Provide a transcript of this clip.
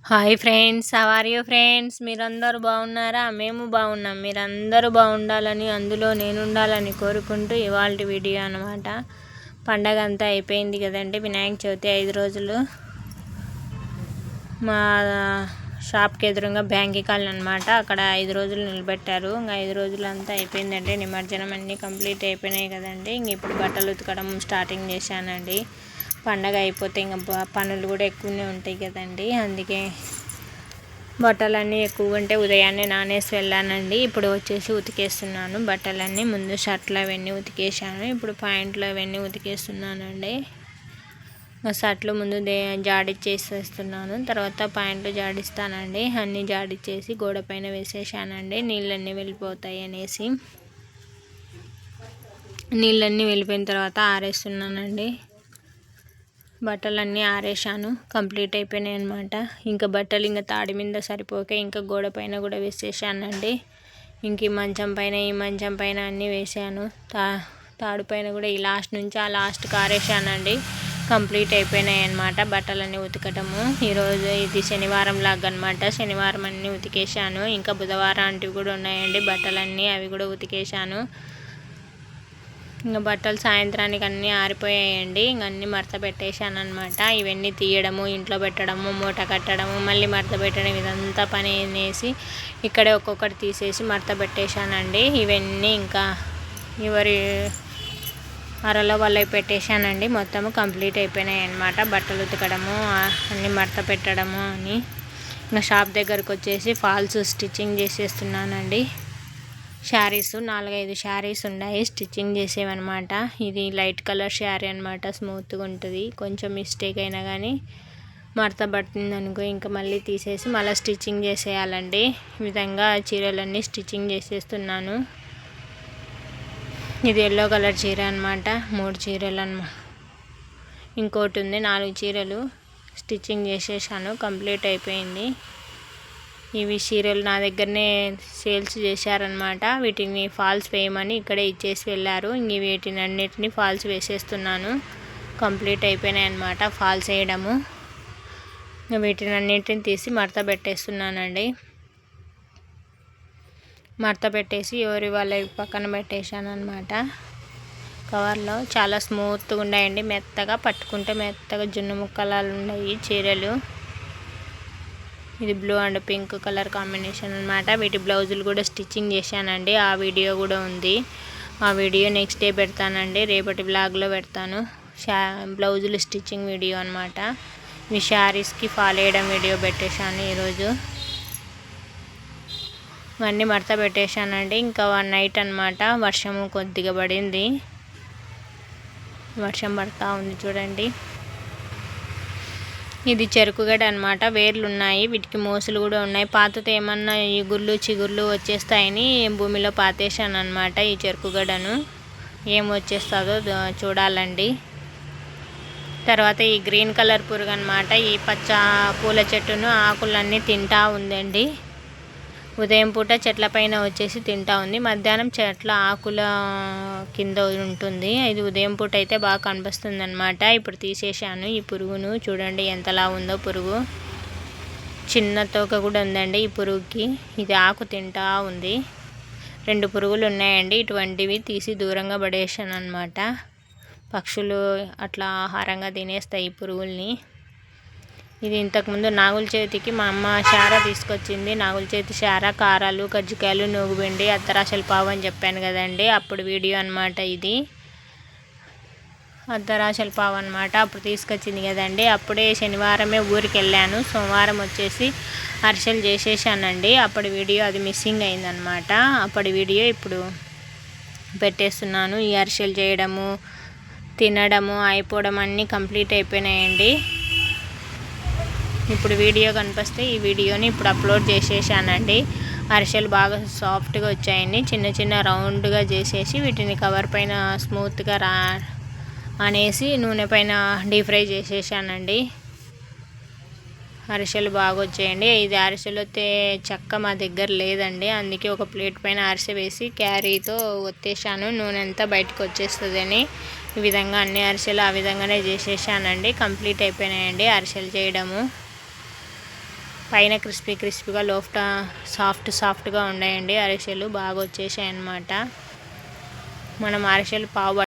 Hi friends, how are you friends? మీరందరూ బాగున్నారా? మేము బాగున్నాం. మీరందరూ బాగుండాలని, అందులో నేను ఉండాలని కోరుకుంటూ ఇవాళ వీడియో అనమాట. పండగ అంతా అయిపోయింది కదండి. వినాయక చవితి 5 రోజులు మా షాప్కి ఎదురుగా బ్యాంక్ కాలనీ అనమాట. అక్కడ 5 రోజులు నిలబెట్టారు. ఇంకా 5 రోజులు అంతా అయిపోయిందండి. నిమజ్జనం అన్నీ కంప్లీట్ అయిపోయినాయి కదండి. ఇంక ఇప్పుడు బట్టలు ఉతకడం స్టార్టింగ్ చేశానండి. పండగ అయిపోతే ఇంకా పనులు కూడా ఎక్కువనే ఉంటాయి కదండి. అందుకే బట్టలన్నీ ఎక్కువ ఉంటే ఉదయాన్నే నానేసి వెళ్ళానండి. ఇప్పుడు వచ్చేసి ఉతికేస్తున్నాను బట్టలన్నీ. ముందు షర్ట్లు అవన్నీ ఉతికేసాను, ఇప్పుడు ప్యాంట్లు అవన్నీ ఉతికేస్తున్నానండి. షర్ట్లు ముందు జాడిచ్చేసేస్తున్నాను, తర్వాత ప్యాంట్లు జాడిస్తానండి. అన్నీ జాడిచ్చేసి గోడ పైన వేసేసానండి, నీళ్ళన్నీ వెళ్ళిపోతాయి అనేసి. నీళ్ళన్నీ వెళ్ళిపోయిన తర్వాత ఆరేస్తున్నానండి. బట్టలన్నీ ఆరేసాను, కంప్లీట్ అయిపోయినాయి అనమాట. ఇంకా బట్టలు ఇంకా తాడి మీద సరిపోక ఇంకా గోడ పైన కూడా వేసేసానండి. ఇంక ఈ మంచం పైన అన్నీ వేసాను. తాడు పైన కూడా ఈ లాస్ట్ నుంచి ఆ లాస్ట్కి ఆరేసానండి. కంప్లీట్ అయిపోయినాయి అనమాట బట్టలన్నీ ఉతకటము. ఈరోజు ఇది శనివారం లాగా అనమాట. శనివారం అన్నీ ఉతికేసాను. ఇంకా బుధవారం అంటివి కూడా ఉన్నాయండి బట్టలన్నీ, అవి కూడా ఉతికేసాను. ఇంకా బట్టలు సాయంత్రానికి అన్నీ ఆరిపోయాయండి. ఇంక అన్నీ మడత పెట్టేశాను అనమాట. ఇవన్నీ తీయడము, ఇంట్లో పెట్టడము, మూట కట్టడము, మళ్ళీ మడత పెట్టడం, ఇదంతా పని అనేసి ఇక్కడే ఒక్కొక్కటి తీసేసి మడత పెట్టేశానండి. ఇవన్నీ ఇంకా ఎవరి అరలో వాళ్ళ పెట్టేశానండి. మొత్తము కంప్లీట్ అయిపోయినాయి అనమాట. బట్టలు ఉతకడము, అన్నీ మడత పెట్టడము అని. ఇంకా షాప్ దగ్గరకు వచ్చేసి ఫాల్స్ స్టిచ్చింగ్ చేసేస్తున్నానండి. శారీస్ 4-5 శారీస్ ఉన్నాయి, స్టిచ్చింగ్ చేసేవన్నమాట. ఇది లైట్ కలర్ శారీ అనమాట, స్మూత్గా ఉంటుంది. కొంచెం మిస్టేక్ అయినా కానీ మడత పట్టింది అనుకో ఇంకా మళ్ళీ తీసేసి మళ్ళీ స్టిచ్చింగ్ చేసేయాలండి. ఈ విధంగా చీరలన్నీ స్టిచ్చింగ్ చేసేస్తున్నాను. ఇది ఎల్లో కలర్ చీర అనమాట. 3 చీరలు అనమాట. ఇంకోటి ఉంది, 4 చీరలు స్టిచ్చింగ్ చేసేసాను, కంప్లీట్ అయిపోయింది. ఇవి చీరలు నా దగ్గరనే సేల్స్ చేశారనమాట. వీటిని ఫాల్స్ వేయమని ఇక్కడే ఇచ్చేసి వెళ్ళారు. ఇంక వీటిని అన్నిటిని ఫాల్స్ వేసేస్తున్నాను. కంప్లీట్ అయిపోయినాయి అనమాట ఫాల్స్ వేయడము. వీటిని అన్నిటిని తీసి మడత పెట్టేస్తున్నానండి. మడత పెట్టేసి ఎవరి వాళ్ళ పక్కన పెట్టేశాను అనమాట. కవర్లో చాలా స్మూత్గా ఉన్నాయండి, మెత్తగా పట్టుకుంటే మెత్తగా జున్ను ముక్కలాలు ఉన్నాయి చీరలు. ఇది blue and pink colour combination అనమాట. వీటి బ్లౌజులు కూడా స్టిచ్చింగ్ చేశానండి, ఆ వీడియో కూడా ఉంది. ఆ వీడియో నెక్స్ట్ డే పెడతానండి, రేపటి బ్లాగ్లో పెడతాను. బ్లౌజులు స్టిచ్చింగ్ వీడియో అనమాట. ఈ శారీస్కి ఫాల్ వేయడం వీడియో పెట్టేశాను ఈరోజు. అన్నీ మడత పెట్టేశానండి. ఇంకా 1 నైట్ అనమాట. వర్షము కొద్దిగా పడింది, వర్షం పడతా ఉంది చూడండి. ఇది చెరుకుగడ్డ అనమాట. వేర్లు ఉన్నాయి, వీటికి మోసులు కూడా ఉన్నాయి. పాతతో ఏమన్నా ఇగుర్లు చిగుర్లు వచ్చేస్తాయని భూమిలో పాతేశాను అనమాట. ఈ చెరుకుగడ్డను ఏం వచ్చేస్తుందో చూడాలండి. తర్వాత ఈ గ్రీన్ కలర్ పురుగు అనమాట. ఈ పచ్చ పూల చెట్టును ఆకులన్నీ తింటా ఉందండి. ఉదయం పూట చెట్ల పైన వచ్చేసి తింటా ఉంది, మధ్యాహ్నం చెట్ల ఆకుల కింద ఉంటుంది. ఇది ఉదయం పూట అయితే బాగా కనిపిస్తుంది అనమాట. ఇప్పుడు తీసేసాను ఈ పురుగును. చూడండి ఎంతలా ఉందో పురుగు. చిన్న తోక కూడా ఉందండి ఈ పురుగుకి. ఇది ఆకు తింటా ఉంది. 2 పురుగులు ఉన్నాయండి. ఇటువంటివి తీసి దూరంగా పడేసాను అనమాట. పక్షులు అట్లా ఆహారంగా తినేస్తాయి ఈ పురుగుల్ని. ఇది ఇంతకుముందు నాగుల చేతికి మా అమ్మ శార తీసుకొచ్చింది. నాగుల చేతి శార, కారాలు, కజ్జికాయలు, నూగుబిండి, అత్తరాశల పావు అని చెప్పాను కదండి, అప్పుడు వీడియో అనమాట. ఇది అత్తరాశల పావు అనమాట. అప్పుడు తీసుకొచ్చింది కదండి. అప్పుడే శనివారమే ఊరికి వెళ్ళాను, సోమవారం వచ్చేసి అరిసెలు చేసేసానండి. అప్పటి వీడియో అది మిస్సింగ్ అయిందనమాట. అప్పటి వీడియో ఇప్పుడు పెట్టేస్తున్నాను. ఈ అరిసెలు చేయడము, తినడము అయిపోవడం అన్నీ కంప్లీట్ అయిపోయినాయండి. ఇప్పుడు వీడియో కనిపిస్తే ఈ వీడియోని ఇప్పుడు అప్లోడ్ చేసేసానండి. అరిసెలు బాగా సాఫ్ట్గా వచ్చాయండి. చిన్న చిన్న రౌండ్గా చేసేసి వీటిని కవర్ పైన స్మూత్గా అనేసి నూనె పైన డీప్ ఫ్రై చేసేసానండి. అరిసెలు బాగా వచ్చాయండి. ఇది అరిసెలు చెక్క మా దగ్గర లేదండి, అందుకే ఒక ప్లేట్ పైన అరిసె వేసి క్యారీతో ఒత్తేసాను, నూనె అంతా బయటకు వచ్చేస్తుందని. ఈ విధంగా అన్ని అరిసెలు ఆ విధంగానే చేసేసానండి. కంప్లీట్ అయిపోయినాయండి అరిసెలు చేయడము. పైన క్రిస్పీగా లోపల సాఫ్ట్గా ఉన్నాయండి. అరిసెలు బాగా వచ్చేసాయి అన్నమాట. మనం అరిసెలు పావు